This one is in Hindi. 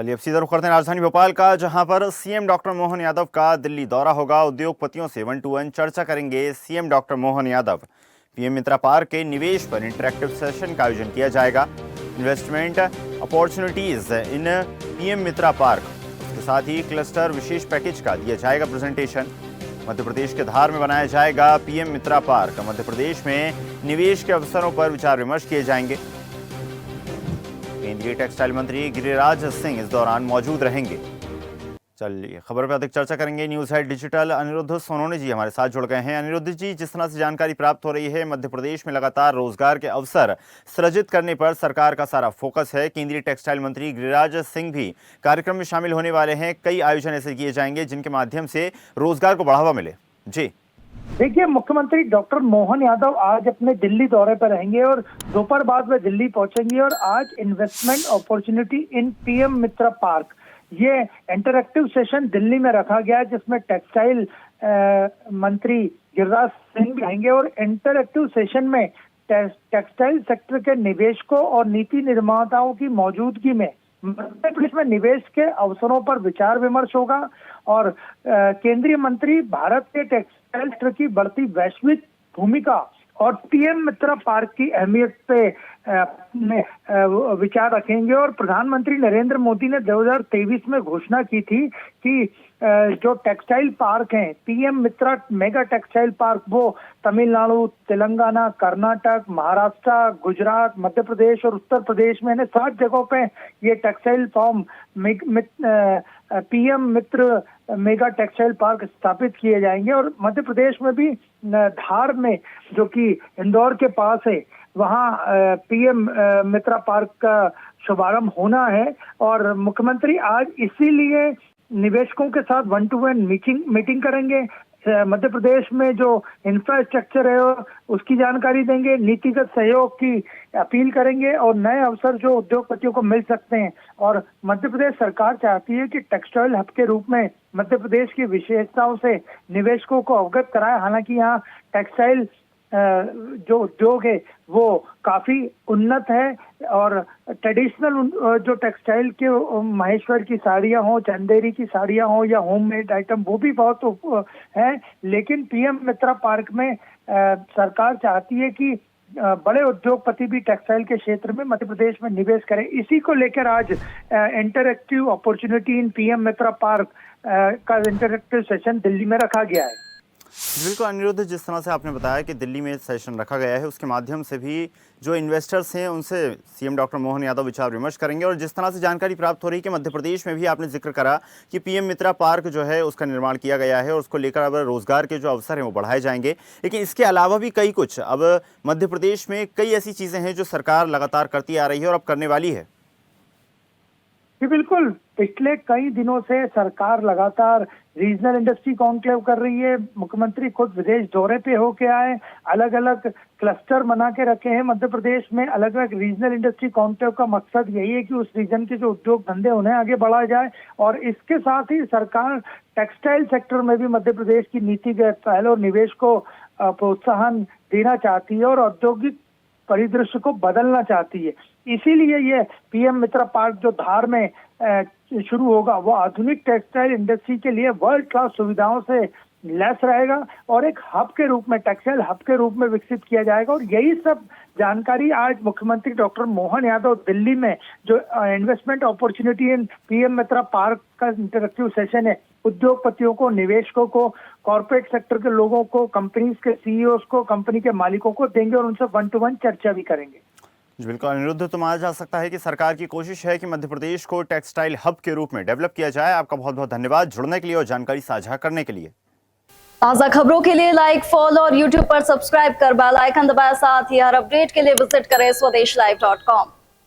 चलिए अब सीधा रुख करते हैं राजधानी भोपाल का, जहां पर सीएम डॉक्टर मोहन यादव का दिल्ली दौरा होगा। उद्योगपतियों से 1 to 1 चर्चा करेंगे CM doctor Mohan Yadav. PM Mitra park के निवेश पर इंटरैक्टिव सेशन का आयोजन किया जाएगा। Investment opportunities in PM Mitra park, उसके साथ ही क्लस्टर विशेष पैकेज का दिया जाएगा प्रेजेंटेशन। मध्य प्रदेश के धार में बनाया जाएगा पीएम मित्रा पार्क। मध्य प्रदेश में निवेश के अवसरों पर विचार विमर्श किए जाएंगे। केंद्रीय टेक्सटाइल मंत्री गिरिराज सिंह इस दौरान मौजूद रहेंगे। चलिए खबर पर अधिक चर्चा करेंगे। News head digital Aniruddh Sonone ji हमारे साथ जुड़ गए हैं। अनिरुद्ध जी, जिस तरह से जानकारी प्राप्त हो रही है, मध्य प्रदेश में लगातार रोजगार के अवसर सृजित करने पर सरकार का सारा फोकस है। केंद्रीय टेक्सटाइल मंत्री गिरिराज सिंह भी कार्यक्रम में शामिल होने वाले हैं। कई आयोजन ऐसे किए जाएंगे जिनके माध्यम से रोजगार को बढ़ावा मिले। जी देखिए, मुख्यमंत्री डॉक्टर मोहन यादव आज अपने दिल्ली दौरे पर रहेंगे और दोपहर बाद में दिल्ली पहुंचेंगे। और आज investment opportunity in PM Mitra park, ये इंटरैक्टिव सेशन दिल्ली में रखा गया है, जिसमें टेक्सटाइल मंत्री गिरिराज सिंह भी आएंगे। और इंटरैक्टिव सेशन में टेक्सटाइल सेक्टर के निवेशकों और नीति निर्माताओं की मौजूदगी में मध्य प्रदेश में निवेश के अवसरों पर विचार विमर्श होगा। और केंद्रीय मंत्री भारत के टेक्सटाइल सेक्टर की बढ़ती वैश्विक भूमिका और पीएम मित्रा पार्क की अहमियत पे विचार रखेंगे। और प्रधानमंत्री नरेंद्र मोदी ने 2023 में घोषणा की थी कि जो टेक्सटाइल पार्क हैं, पीएम मित्रा मेगा टेक्सटाइल पार्क, वो तमिलनाडु, तेलंगाना, कर्नाटक, महाराष्ट्र, गुजरात, मध्य प्रदेश और उत्तर प्रदेश में 7 जगहों पे ये टेक्सटाइल फॉर्म पीएम मित्र मेगा टेक्सटाइल पार्क स्थापित किए जाएंगे। और मध्य प्रदेश में भी धार में, जो कि इंदौर के पास है, वहाँ पीएम मित्रा पार्क का शुभारंभ होना है। और मुख्यमंत्री आज इसीलिए निवेशकों के साथ 1 to 1 मीटिंग करेंगे। मध्य प्रदेश में जो इंफ्रास्ट्रक्चर है उसकी जानकारी देंगे, नीतिगत सहयोग की अपील करेंगे और नए अवसर जो उद्योगपतियों को मिल सकते हैं। और मध्य प्रदेश सरकार चाहती है कि टेक्सटाइल हब के रूप में मध्य प्रदेश की विशेषताओं से निवेशकों को अवगत कराए। हालांकि यहाँ टेक्सटाइल जो उद्योग है वो काफी उन्नत है और ट्रेडिशनल जो टेक्सटाइल के महेश्वर की साड़ियां हो, चंदेरी की साड़ियां हो या होममेड आइटम, वो भी बहुत है। लेकिन पीएम मित्रा पार्क में सरकार चाहती है कि बड़े उद्योगपति भी टेक्सटाइल के क्षेत्र में मध्य प्रदेश में निवेश करें। इसी को लेकर आज interactive opportunity in PM Mitra park का इंटरैक्टिव सेशन दिल्ली में रखा गया है। बिल्कुल अनिरुद्ध, जिस तरह से आपने बताया कि दिल्ली में सेशन रखा गया है, उसके माध्यम से भी जो इन्वेस्टर्स हैं उनसे सीएम डॉक्टर मोहन यादव विचार विमर्श करेंगे। और जिस तरह से जानकारी प्राप्त हो रही है कि मध्य प्रदेश में भी आपने जिक्र करा कि पीएम मित्रा पार्क जो है उसका निर्माण किया गया है और उसको लेकर अब रोजगार के जो अवसर हैं वो बढ़ाए जाएंगे। लेकिन इसके अलावा भी कई कुछ अब मध्य प्रदेश में कई ऐसी चीज़ें हैं जो सरकार लगातार करती आ रही है और अब करने वाली है। जी बिल्कुल, पिछले कई दिनों से सरकार लगातार रीजनल इंडस्ट्री कॉन्क्लेव कर रही है। मुख्यमंत्री खुद विदेश दौरे पे होके आए, अलग अलग क्लस्टर बना के रखे हैं मध्य प्रदेश में। अलग अलग रीजनल इंडस्ट्री कॉन्क्लेव का मकसद यही है कि उस रीजन के जो उद्योग धंधे उन्हें आगे बढ़ाया जाए। और इसके साथ ही सरकार टेक्सटाइल सेक्टर में भी मध्य प्रदेश की नीतिगत पहल और निवेश को प्रोत्साहन देना चाहती है और औद्योगिक परिदृश्य को बदलना चाहती है। इसीलिए ये पीएम मित्रा पार्क जो धार में शुरू होगा, वो आधुनिक टेक्सटाइल इंडस्ट्री के लिए वर्ल्ड क्लास सुविधाओं से लैस रहेगा और एक हब के रूप में, टेक्सटाइल हब के रूप में विकसित किया जाएगा। और यही सब जानकारी आज मुख्यमंत्री डॉक्टर मोहन यादव दिल्ली में जो investment opportunity in PM Mitra park का इंटरैक्टिव सेशन है, उद्योगपतियों को, निवेशकों को, कॉर्पोरेट सेक्टर के लोगों को, कंपनीज के सीईओज को, कंपनी के मालिकों को देंगे और उनसे 1 to 1 चर्चा भी करेंगे। बिल्कुल अनिरुद्ध, तो माना जा सकता है कि सरकार की कोशिश है कि मध्य प्रदेश को टेक्सटाइल हब के रूप में डेवलप किया जाए। आपका बहुत बहुत धन्यवाद जुड़ने के लिए और जानकारी साझा करने के लिए। ताज़ा खबरों के लिए लाइक, फॉलो और यूट्यूब पर सब्सक्राइब कर बेल आइकन दबाएं। साथ ही हर अपडेट के लिए विजिट करें swedeshlive.com।